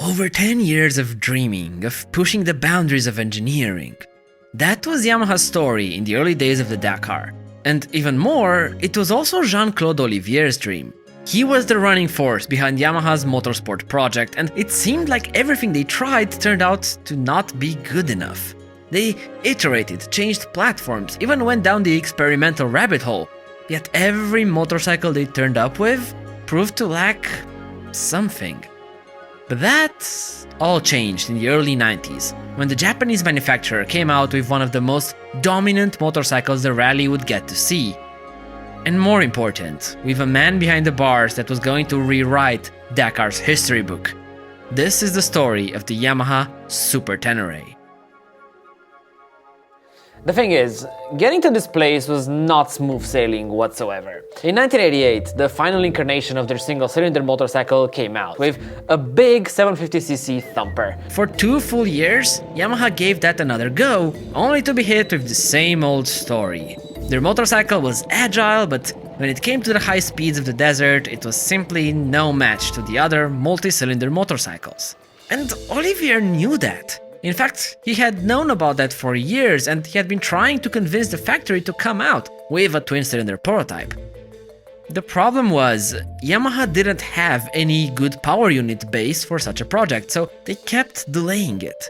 Over 10 years of dreaming, of pushing the boundaries of engineering. That was Yamaha's story in the early days of the Dakar. And even more, it was also Jean-Claude Olivier's dream. He was the running force behind Yamaha's motorsport project, and it seemed like everything they tried turned out to not be good enough. They iterated, changed platforms, even went down the experimental rabbit hole. Yet every motorcycle they turned up with proved to lack something. But that all changed in the early 90s, when the Japanese manufacturer came out with one of the most dominant motorcycles the rally would get to see. And more important, with a man behind the bars that was going to rewrite Dakar's history book. This is the story of the Yamaha Super Tenere. The thing is, getting to this place was not smooth sailing whatsoever. In 1988, the final incarnation of their single-cylinder motorcycle came out, with a big 750cc thumper. For 2 full years, Yamaha gave that another go, only to be hit with the same old story. Their motorcycle was agile, but when it came to the high speeds of the desert, it was simply no match to the other multi-cylinder motorcycles. And Olivier knew that. In fact, he had known about that for years, and he had been trying to convince the factory to come out with a twin-cylinder prototype. The problem was, Yamaha didn't have any good power unit base for such a project, so they kept delaying it.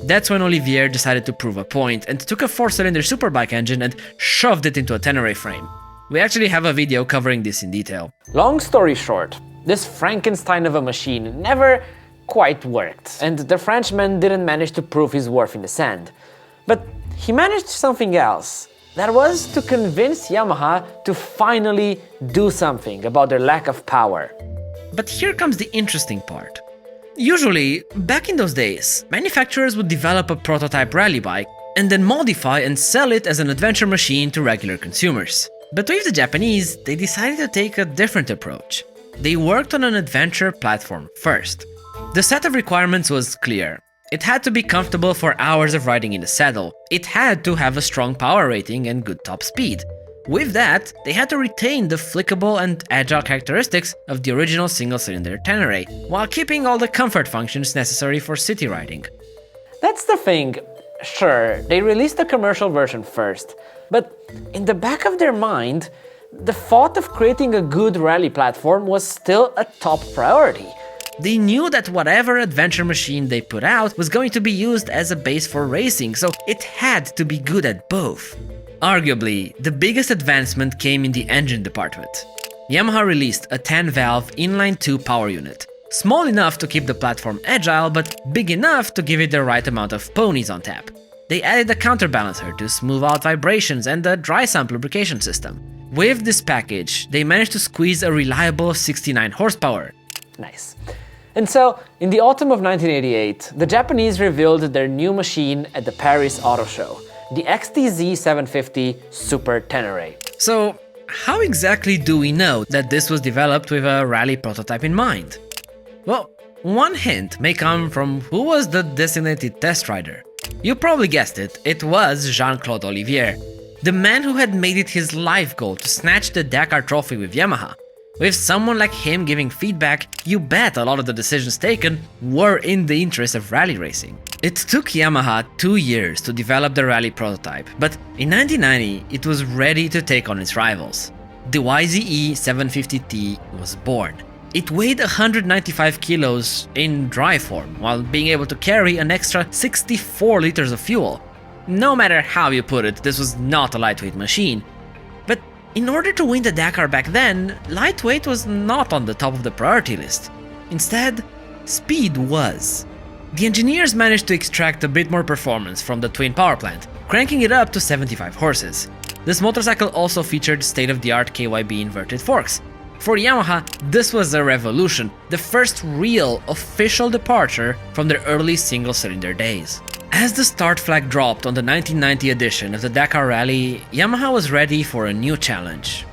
That's when Olivier decided to prove a point and took a 4-cylinder superbike engine and shoved it into a Tenere frame. We actually have a video covering this in detail. Long story short, this Frankenstein of a machine never quite worked, and the Frenchman didn't manage to prove his worth in the sand. But he managed something else. That was to convince Yamaha to finally do something about their lack of power. But here comes the interesting part. Usually, back in those days, manufacturers would develop a prototype rally bike and then modify and sell it as an adventure machine to regular consumers. But with the Japanese, they decided to take a different approach. They worked on an adventure platform first. The set of requirements was clear. It had to be comfortable for hours of riding in the saddle. It had to have a strong power rating and good top speed. With that, they had to retain the flickable and agile characteristics of the original single-cylinder Tenere, while keeping all the comfort functions necessary for city riding. That's the thing. Sure, they released the commercial version first, but in the back of their mind, the thought of creating a good rally platform was still a top priority. They knew that whatever adventure machine they put out was going to be used as a base for racing, so it had to be good at both. Arguably, the biggest advancement came in the engine department. Yamaha released a 10-valve inline-2 power unit, small enough to keep the platform agile, but big enough to give it the right amount of ponies on tap. They added a counterbalancer to smooth out vibrations and a dry sump lubrication system. With this package, they managed to squeeze a reliable 69 horsepower. Nice. And so, in the autumn of 1988, the Japanese revealed their new machine at the Paris Auto Show, the XTZ750 Super Tenere. So, how exactly do we know that this was developed with a rally prototype in mind? Well, one hint may come from who was the designated test rider. You probably guessed it, it was Jean-Claude Olivier, the man who had made it his life goal to snatch the Dakar trophy with Yamaha. With someone like him giving feedback, you bet a lot of the decisions taken were in the interest of rally racing. It took Yamaha 2 years to develop the rally prototype, but in 1990 it was ready to take on its rivals. The YZE750T was born. It weighed 195 kilos in dry form, while being able to carry an extra 64 liters of fuel. No matter how you put it, this was not a lightweight machine. But in order to win the Dakar back then, lightweight was not on the top of the priority list. Instead, speed was. The engineers managed to extract a bit more performance from the twin power plant, cranking it up to 75 horses. This motorcycle also featured state-of-the-art KYB inverted forks. For Yamaha, this was a revolution, the first real official departure from their early single-cylinder days. As the start flag dropped on the 1990 edition of the Dakar Rally, Yamaha was ready for a new challenge.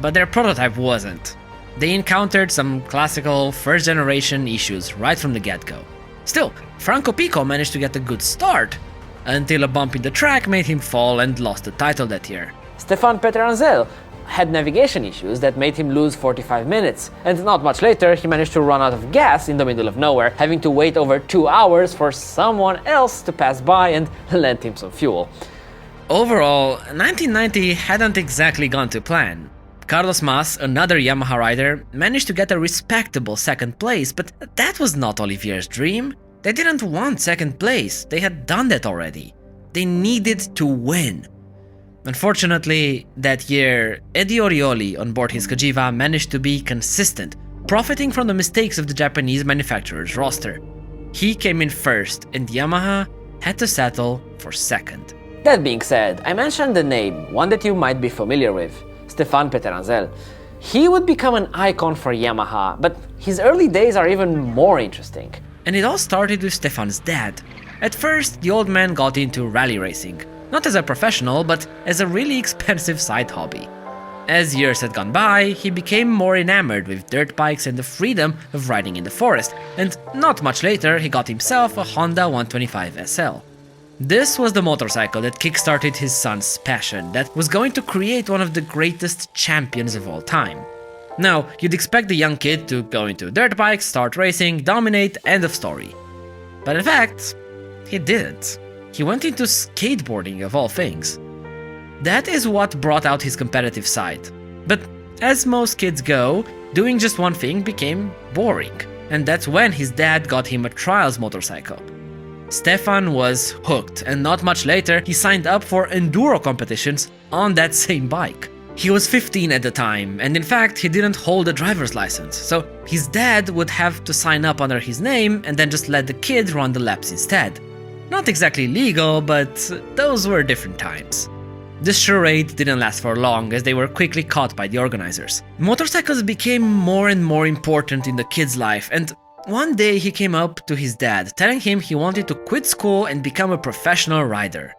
But their prototype wasn't. They encountered some classical first-generation issues right from the get-go. Still, Franco Pico managed to get a good start, until a bump in the track made him fall and lost the title that year. Stephane Peterhansel had navigation issues that made him lose 45 minutes, and not much later he managed to run out of gas in the middle of nowhere, having to wait over 2 hours for someone else to pass by and lend him some fuel. Overall, 1990 hadn't exactly gone to plan. Carlos Mas, another Yamaha rider, managed to get a respectable second place, but that was not Olivier's dream. They didn't want second place, they had done that already. They needed to win. Unfortunately, that year, Eddie Orioli on board his Cagiva managed to be consistent, profiting from the mistakes of the Japanese manufacturer's roster. He came in first, and Yamaha had to settle for second. That being said, I mentioned the name, one that you might be familiar with, Stephane Peterhansel. He would become an icon for Yamaha, but his early days are even more interesting. And it all started with Stephane's dad. At first, the old man got into rally racing. Not as a professional, but as a really expensive side hobby. As years had gone by, he became more enamored with dirt bikes and the freedom of riding in the forest, and not much later he got himself a Honda 125 SL. This was the motorcycle that kickstarted his son's passion, that was going to create one of the greatest champions of all time. Now, you'd expect the young kid to go into dirt bikes, start racing, dominate, end of story. But in fact, he didn't. He went into skateboarding of all things. That is what brought out his competitive side. But as most kids go, doing just one thing became boring, and that's when his dad got him a trials motorcycle. Stephane was hooked, and not much later he signed up for enduro competitions on that same bike. He was 15 at the time, and in fact he didn't hold a driver's license, so his dad would have to sign up under his name and then just let the kid run the laps instead. Not exactly legal, but those were different times. This charade didn't last for long, as they were quickly caught by the organizers. Motorcycles became more and more important in the kid's life, and one day he came up to his dad, telling him he wanted to quit school and become a professional rider.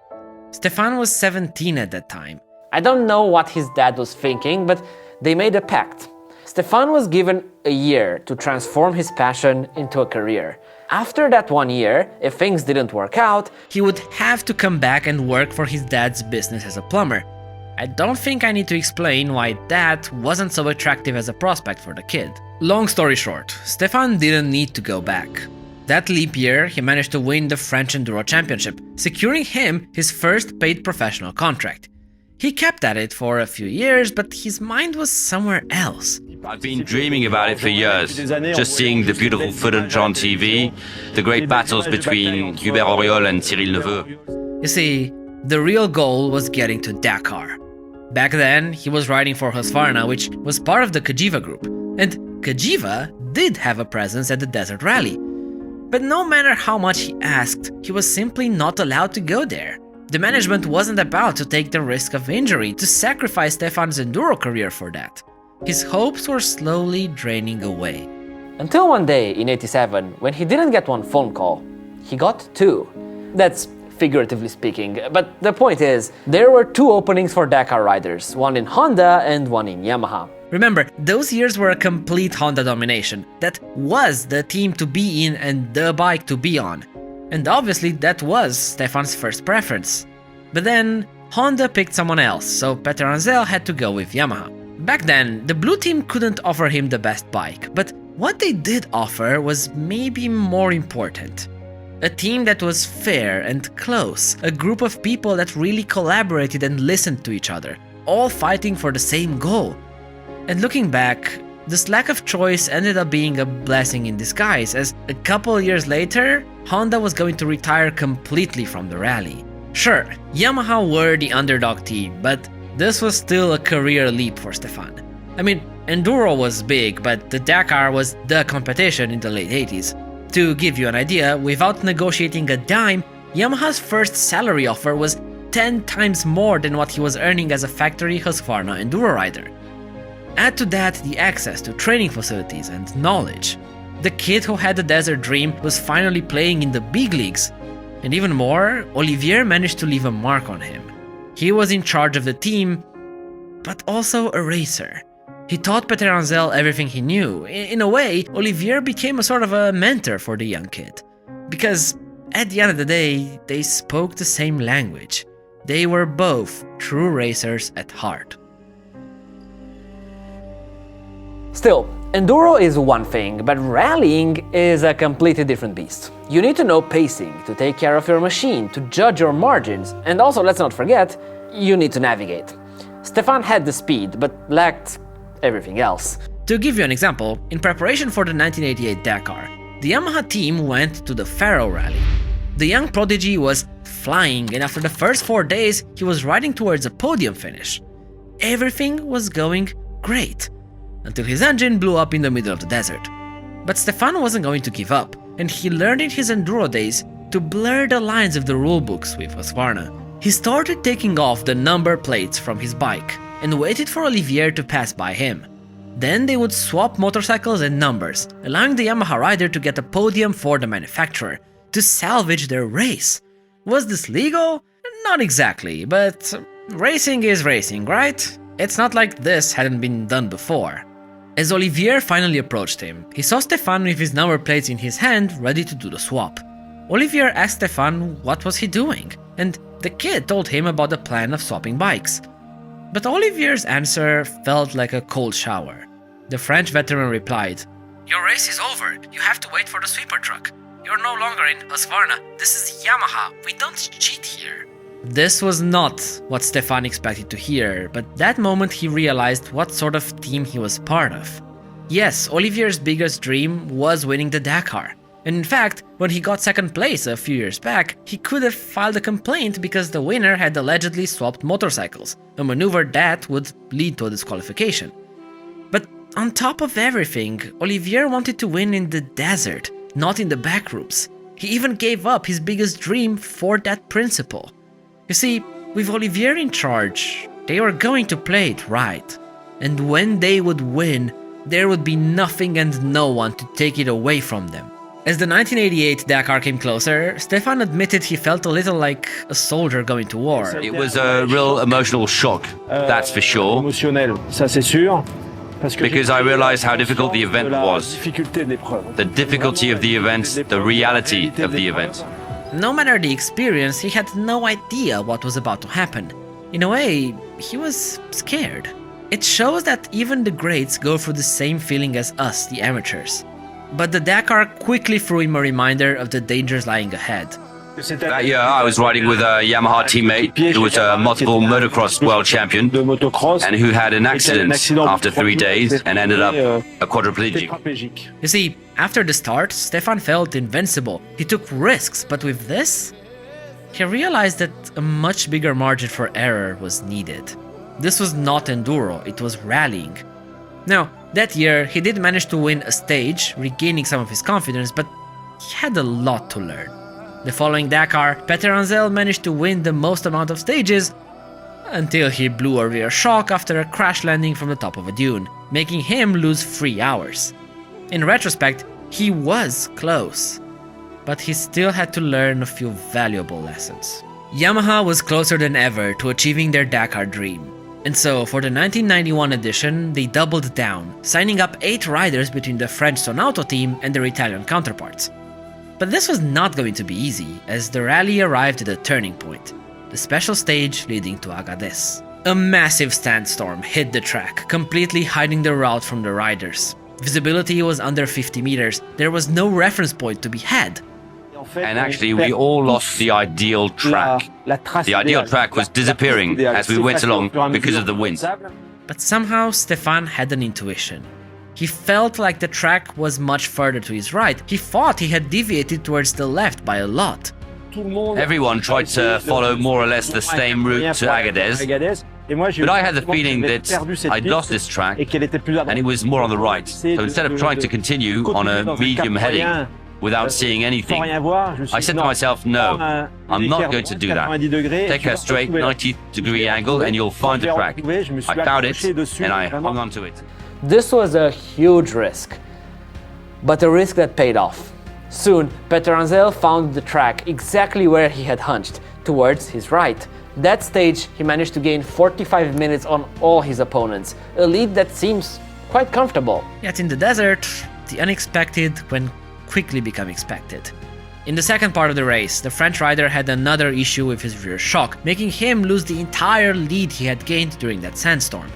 Stephane was 17 at that time. I don't know what his dad was thinking, but they made a pact. Stephane was given a year to transform his passion into a career. After that 1 year, if things didn't work out, he would have to come back and work for his dad's business as a plumber. I don't think I need to explain why that wasn't so attractive as a prospect for the kid. Long story short, Stephane didn't need to go back. That leap year, he managed to win the French Enduro Championship, securing him his first paid professional contract. He kept at it for a few years, but his mind was somewhere else. I've been dreaming about it for years, just seeing the beautiful footage on TV, the great battles between Hubert Auriol and Cyril Neveu. You see, the real goal was getting to Dakar. Back then, he was riding for Husqvarna, which was part of the Cagiva group, and Cagiva did have a presence at the Desert Rally. But no matter how much he asked, he was simply not allowed to go there. The management wasn't about to take the risk of injury, to sacrifice Stephane's enduro career for that. His hopes were slowly draining away. Until one day in '87, when he didn't get one phone call, he got two. That's figuratively speaking, but the point is, there were two openings for Dakar riders, one in Honda and one in Yamaha. Remember, those years were a complete Honda domination. That was the team to be in and the bike to be on. And obviously that was Stephane's first preference. But then, Honda picked someone else, so Peterhansel had to go with Yamaha. Back then, the blue team couldn't offer him the best bike, but what they did offer was maybe more important. A team that was fair and close, a group of people that really collaborated and listened to each other, all fighting for the same goal. And looking back, this lack of choice ended up being a blessing in disguise, as a couple years later, Honda was going to retire completely from the rally. Sure, Yamaha were the underdog team, but this was still a career leap for Stephane. I mean, Enduro was big, but the Dakar was the competition in the late 80s. To give you an idea, without negotiating a dime, Yamaha's first salary offer was 10 times more than what he was earning as a factory Husqvarna Enduro rider. Add to that the access to training facilities and knowledge. The kid who had the desert dream was finally playing in the big leagues. And even more, Olivier managed to leave a mark on him. He was in charge of the team, but also a racer. He taught Peterhansel everything he knew. In a way, Olivier became a sort of a mentor for the young kid. Because at the end of the day, they spoke the same language. They were both true racers at heart. Still, enduro is one thing, but rallying is a completely different beast. You need to know pacing, to take care of your machine, to judge your margins, and also, let's not forget, you need to navigate. Stephane had the speed, but lacked everything else. To give you an example, in preparation for the 1988 Dakar, the Yamaha team went to the Faro Rally. The young prodigy was flying, and after the first 4 days, he was riding towards a podium finish. Everything was going great, until his engine blew up in the middle of the desert. But Stephane wasn't going to give up, and he learned in his enduro days to blur the lines of the rulebooks with Husqvarna. He started taking off the number plates from his bike and waited for Olivier to pass by him. Then they would swap motorcycles and numbers, allowing the Yamaha rider to get a podium for the manufacturer, to salvage their race. Was this legal? Not exactly, but racing is racing, right? It's not like this hadn't been done before. As Olivier finally approached him, he saw Stephane with his number plates in his hand, ready to do the swap. Olivier asked Stephane what was he doing, and the kid told him about the plan of swapping bikes. But Olivier's answer felt like a cold shower. The French veteran replied, "Your race is over. You have to wait for the sweeper truck. You're no longer in Husqvarna. This is Yamaha. We don't cheat here." This was not what Stephane expected to hear, but that moment he realized what sort of team he was part of. Yes, Olivier's biggest dream was winning the Dakar. And in fact, when he got second place a few years back, he could have filed a complaint because the winner had allegedly swapped motorcycles, a maneuver that would lead to a disqualification. But on top of everything, Olivier wanted to win in the desert, not in the backrooms. He even gave up his biggest dream for that principle. You see, with Olivier in charge, they were going to play it right. And when they would win, there would be nothing and no one to take it away from them. As the 1988 Dakar came closer, Stephane admitted he felt a little like a soldier going to war. It was a real emotional shock, that's for sure. Because I realized how difficult the event was. The difficulty of the event, the reality of the event. No matter the experience, he had no idea what was about to happen. In a way, he was scared. It shows that even the greats go through the same feeling as us, the amateurs. But the Dakar quickly threw him a reminder of the dangers lying ahead. That year, I was riding with a Yamaha teammate who was a multiple motocross world champion and who had an accident after 3 days and ended up a quadriplegic. You see, after the start, Stephane felt invincible. He took risks, but with this, he realized that a much bigger margin for error was needed. This was not enduro, it was rallying. Now, that year, he did manage to win a stage, regaining some of his confidence, but he had a lot to learn. The following Dakar, Peterhansel managed to win the most amount of stages until he blew a rear shock after a crash landing from the top of a dune, making him lose 3 hours. In retrospect, he was close, but he still had to learn a few valuable lessons. Yamaha was closer than ever to achieving their Dakar dream. And so, for the 1991 edition, they doubled down, signing up 8 riders between the French Sonauto team and their Italian counterparts. But this was not going to be easy, as the rally arrived at a turning point, the special stage leading to Agadez. A massive sandstorm hit the track, completely hiding the route from the riders. Visibility was under 50 meters, there was no reference point to be had. And actually, we all lost the ideal track. The ideal track was disappearing as we went along because of the wind. But somehow, Stephane had an intuition. He felt like the track was much further to his right. He thought he had deviated towards the left by a lot. Everyone tried to follow more or less the same route to Agadez, but I had the feeling that I'd lost this track and it was more on the right. So instead of trying to continue on a medium heading without seeing anything, I said to myself, no, I'm not going to do that. Take a straight 90-degree angle and you'll find the track. I found it and I hung on to it. This was a huge risk, but a risk that paid off. Soon, Peterhansel found the track exactly where he had hunched, towards his right. That stage, he managed to gain 45 minutes on all his opponents, a lead that seems quite comfortable. Yet in the desert, the unexpected can quickly become expected. In the second part of the race, the French rider had another issue with his rear shock, making him lose the entire lead he had gained during that sandstorm.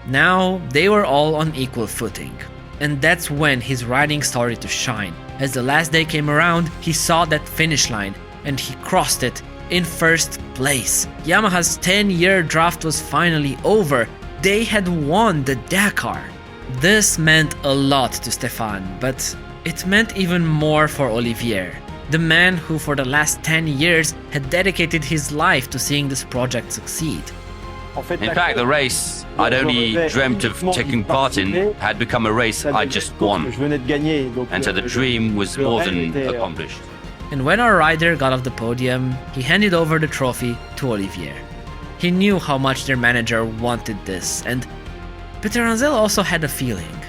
Now they were all on equal footing. And that's when his riding started to shine. As the last day came around, he saw that finish line and he crossed it in first place. Yamaha's 10-year draft was finally over. They had won the Dakar. This meant a lot to Stephane, but it meant even more for Olivier, the man who for the last 10 years had dedicated his life to seeing this project succeed. In fact, the race I'd only dreamt of taking part in had become a race I just won. And so the dream was more than accomplished. And when our rider got off the podium, he handed over the trophy to Olivier. He knew how much their manager wanted this, and Peterhansel also had a feeling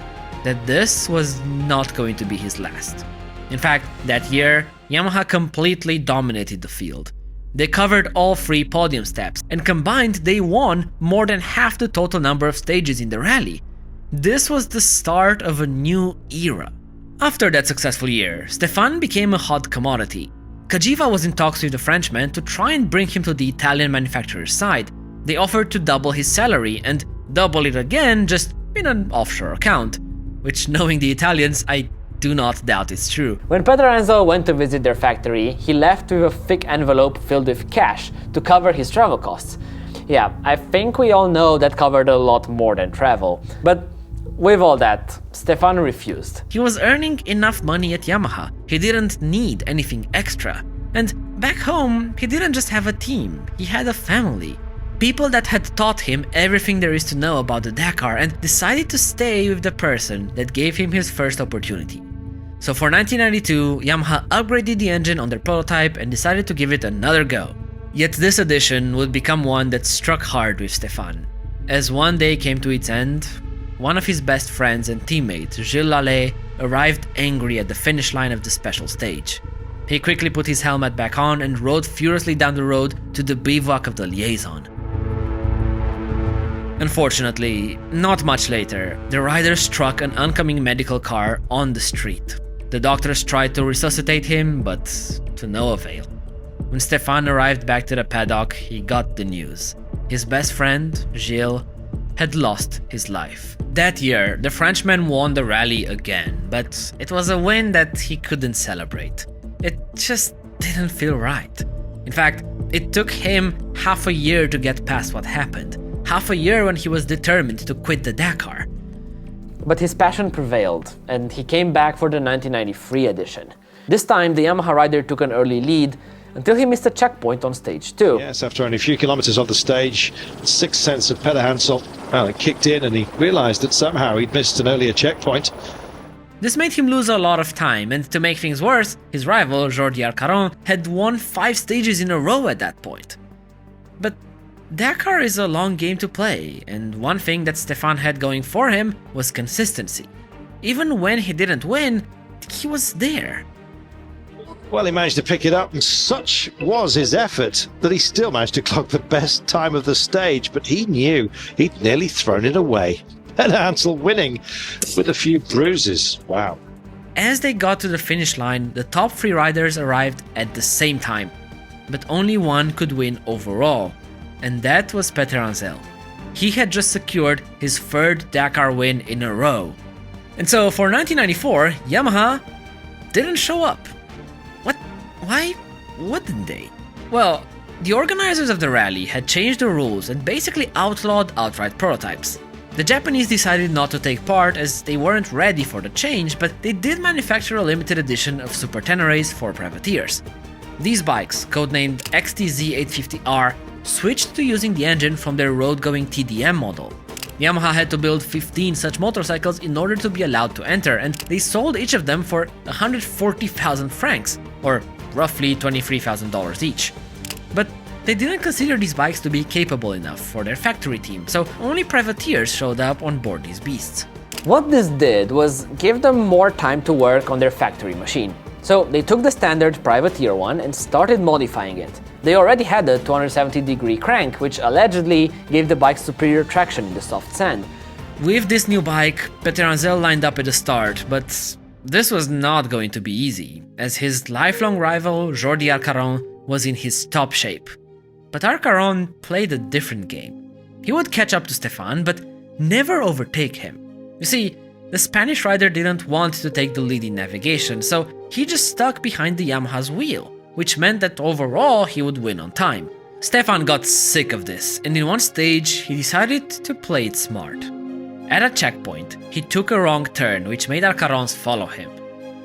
that this was not going to be his last. In fact, that year, Yamaha completely dominated the field. They covered all 3 podium steps, and combined they won more than half the total number of stages in the rally. This was the start of a new era. After that successful year, Stephane became a hot commodity. Cagiva was in talks with the Frenchman to try and bring him to the Italian manufacturer's side. They offered to double his salary and double it again just in an offshore account, which, knowing the Italians, I do not doubt it's true. When Peterhansel went to visit their factory, he left with a thick envelope filled with cash to cover his travel costs. Yeah, I think we all know that covered a lot more than travel. But with all that, Stephane refused. He was earning enough money at Yamaha. He didn't need anything extra. And back home, he didn't just have a team, he had a family. People that had taught him everything there is to know about the Dakar and decided to stay with the person that gave him his first opportunity. So for 1992, Yamaha upgraded the engine on their prototype and decided to give it another go. Yet this edition would become one that struck hard with Stephane. As one day came to its end, one of his best friends and teammates, Gilles Lallet, arrived angry at the finish line of the special stage. He quickly put his helmet back on and rode furiously down the road to the bivouac of the liaison. Unfortunately, not much later, the rider struck an oncoming medical car on the street. The doctors tried to resuscitate him, but to no avail. When Stephane arrived back to the paddock, he got the news. His best friend, Gilles, had lost his life. That year, the Frenchman won the rally again, but it was a win that he couldn't celebrate. It just didn't feel right. In fact, it took him half a year to get past what happened. Half a year when he was determined to quit the Dakar. But his passion prevailed, and he came back for the 1993 edition. This time, the Yamaha rider took an early lead until he missed a checkpoint on stage 2. Yes, after only a few kilometres off the stage, the sixth sense of Peterhansel, well, it kicked in and he realised that somehow he'd missed an earlier checkpoint. This made him lose a lot of time, and to make things worse, his rival, Jordi Alcaron, had won 5 stages in a row at that point. But Dakar is a long game to play, and one thing that Stephane had going for him was consistency. Even when he didn't win, he was there. Well, he managed to pick it up, and such was his effort that he still managed to clock the best time of the stage, but he knew he'd nearly thrown it away. Peterhansel winning with a few bruises. Wow. As they got to the finish line, the top 3 riders arrived at the same time, but only one could win overall, and that was Peterhansel. He had just secured his 3rd Dakar win in a row. And so for 1994, Yamaha didn't show up. What? Why wouldn't they? Well, the organizers of the rally had changed the rules and basically outlawed outright prototypes. The Japanese decided not to take part as they weren't ready for the change, but they did manufacture a limited edition of Super Teneres for privateers. These bikes, codenamed XTZ750R, switched to using the engine from their road-going TDM model. Yamaha had to build 15 such motorcycles in order to be allowed to enter, and they sold each of them for 140,000 francs, or roughly $23,000 each. But they didn't consider these bikes to be capable enough for their factory team, so only privateers showed up on board these beasts. What this did was give them more time to work on their factory machine. So they took the standard privateer one and started modifying it. They already had a 270-degree crank, which allegedly gave the bike superior traction in the soft sand. With this new bike, Peterhansel lined up at the start, but this was not going to be easy, as his lifelong rival Jordi Alcaron was in his top shape. But Alcaron played a different game. He would catch up to Stephane, but never overtake him. You see, the Spanish rider didn't want to take the lead in navigation, so he just stuck behind the Yamaha's wheel, which meant that overall he would win on time. Stephane got sick of this, and in one stage he decided to play it smart. At a checkpoint, he took a wrong turn, which made Alcarons follow him.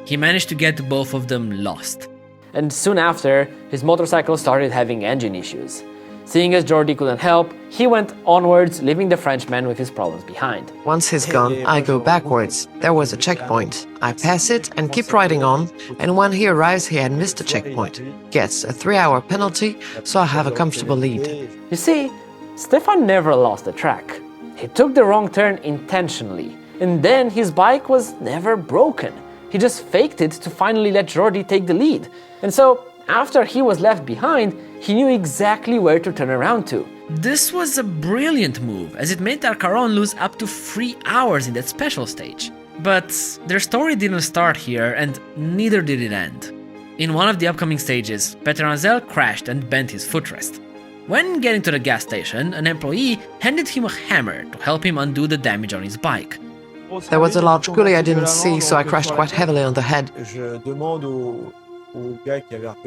He managed to get both of them lost. And soon after, his motorcycle started having engine issues. Seeing as Jordi couldn't help, he went onwards, leaving the Frenchman with his problems behind. Once he's gone, I go backwards. There was a checkpoint. I pass it and keep riding on, and when he arrives he had missed a checkpoint. Gets a 3-hour penalty, so I have a comfortable lead. You see, Stephane never lost the track. He took the wrong turn intentionally, and then his bike was never broken. He just faked it to finally let Jordi take the lead. And so, after he was left behind, he knew exactly where to turn around to. This was a brilliant move, as it made Alcaron lose up to 3 hours in that special stage. But their story didn't start here, and neither did it end. In one of the upcoming stages, Peterhansel crashed and bent his footrest. When getting to the gas station, an employee handed him a hammer to help him undo the damage on his bike. There was a large gully I didn't see, so I crashed quite heavily on the head.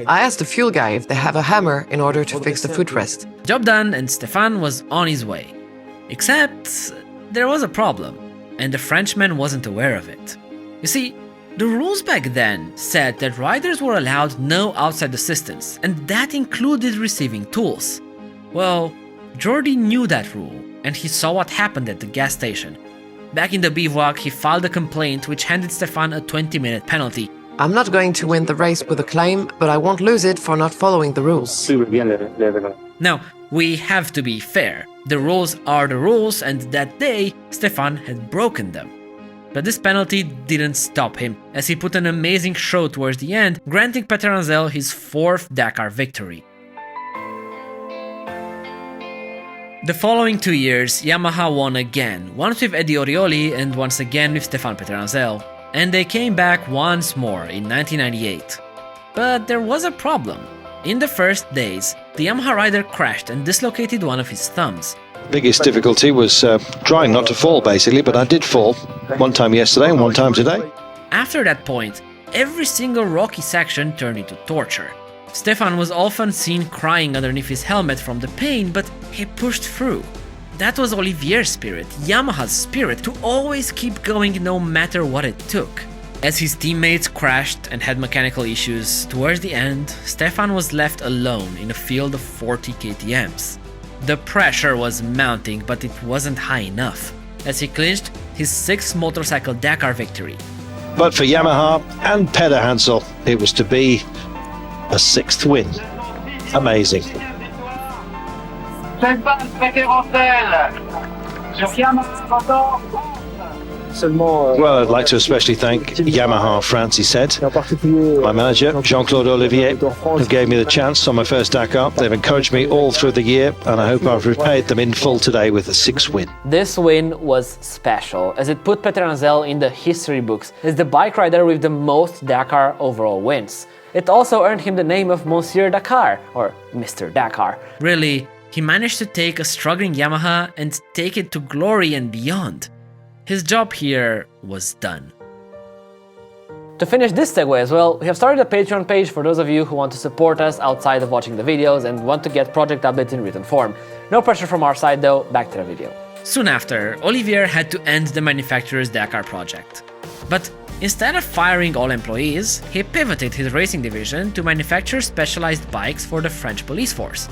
I asked the fuel guy if they have a hammer in order to fix the footrest. Job done, and Stephane was on his way. Except, there was a problem, and the Frenchman wasn't aware of it. You see, the rules back then said that riders were allowed no outside assistance, and that included receiving tools. Well, Jordi knew that rule, and he saw what happened at the gas station. Back in the bivouac, he filed a complaint which handed Stephane a 20-minute penalty. I'm not going to win the race with a claim, but I won't lose it for not following the rules. Now, we have to be fair. The rules are the rules, and that day, Stephane had broken them. But this penalty didn't stop him, as he put an amazing show towards the end, granting Peterhansel his 4th Dakar victory. The following 2 years, Yamaha won again, once with Eddie Orioli and once again with Stephane Peterhansel, and they came back once more in 1998. But there was a problem. In the first days, the Yamaha rider crashed and dislocated one of his thumbs. Biggest difficulty was trying not to fall, basically, but I did fall. One time yesterday and one time today. After that point, every single rocky section turned into torture. Stephane was often seen crying underneath his helmet from the pain, but he pushed through. That was Olivier's spirit, Yamaha's spirit, to always keep going no matter what it took. As his teammates crashed and had mechanical issues, towards the end, Stephane was left alone in a field of 40 KTMs. The pressure was mounting, but it wasn't high enough, as he clinched his 6th motorcycle Dakar victory. But for Yamaha and Peterhansel, it was to be a 6th win. Amazing. Stephane Peterhansel sur Yamaha. Well, I'd like to especially thank Yamaha France, he said. My manager, Jean-Claude Olivier, who gave me the chance on my first Dakar. They've encouraged me all through the year, and I hope I've repaid them in full today with a 6th win. This win was special, as it put Peterhansel in the history books as the bike rider with the most Dakar overall wins. It also earned him the name of Monsieur Dakar, or Mr. Dakar. Really, he managed to take a struggling Yamaha and take it to glory and beyond. His job here was done. To finish this segue as well, we have started a Patreon page for those of you who want to support us outside of watching the videos and want to get project updates in written form. No pressure from our side though, back to the video. Soon after, Olivier had to end the manufacturer's Dakar project. But instead of firing all employees, he pivoted his racing division to manufacture specialized bikes for the French police force.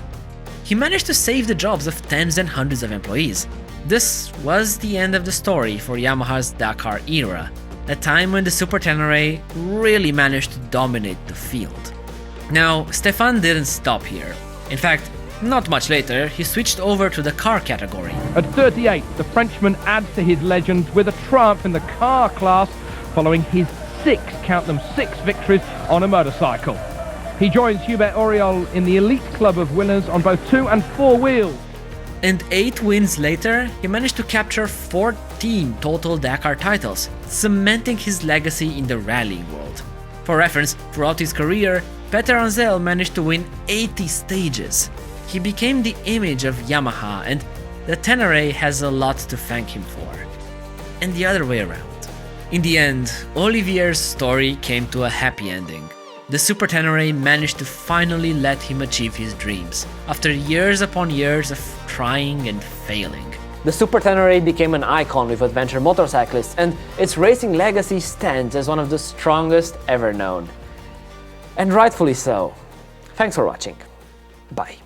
He managed to save the jobs of tens and hundreds of employees. This was the end of the story for Yamaha's Dakar era, a time when the Super Tenere really managed to dominate the field. Now, Stephane didn't stop here. In fact, not much later, he switched over to the car category. At 38, the Frenchman adds to his legend with a triumph in the car class following his 6 victories on a motorcycle. He joins Hubert Auriol in the elite club of winners on both 2 and 4 wheels. And 8 wins later, he managed to capture 14 total Dakar titles, cementing his legacy in the rallying world. For reference, throughout his career, Peterhansel managed to win 80 stages. He became the image of Yamaha, and the Tenere has a lot to thank him for. And the other way around. In the end, Olivier's story came to a happy ending. The Super Tenere managed to finally let him achieve his dreams, after years upon years of trying and failing. The Super Tenere became an icon with adventure motorcyclists, and its racing legacy stands as one of the strongest ever known. And rightfully so. Thanks for watching. Bye.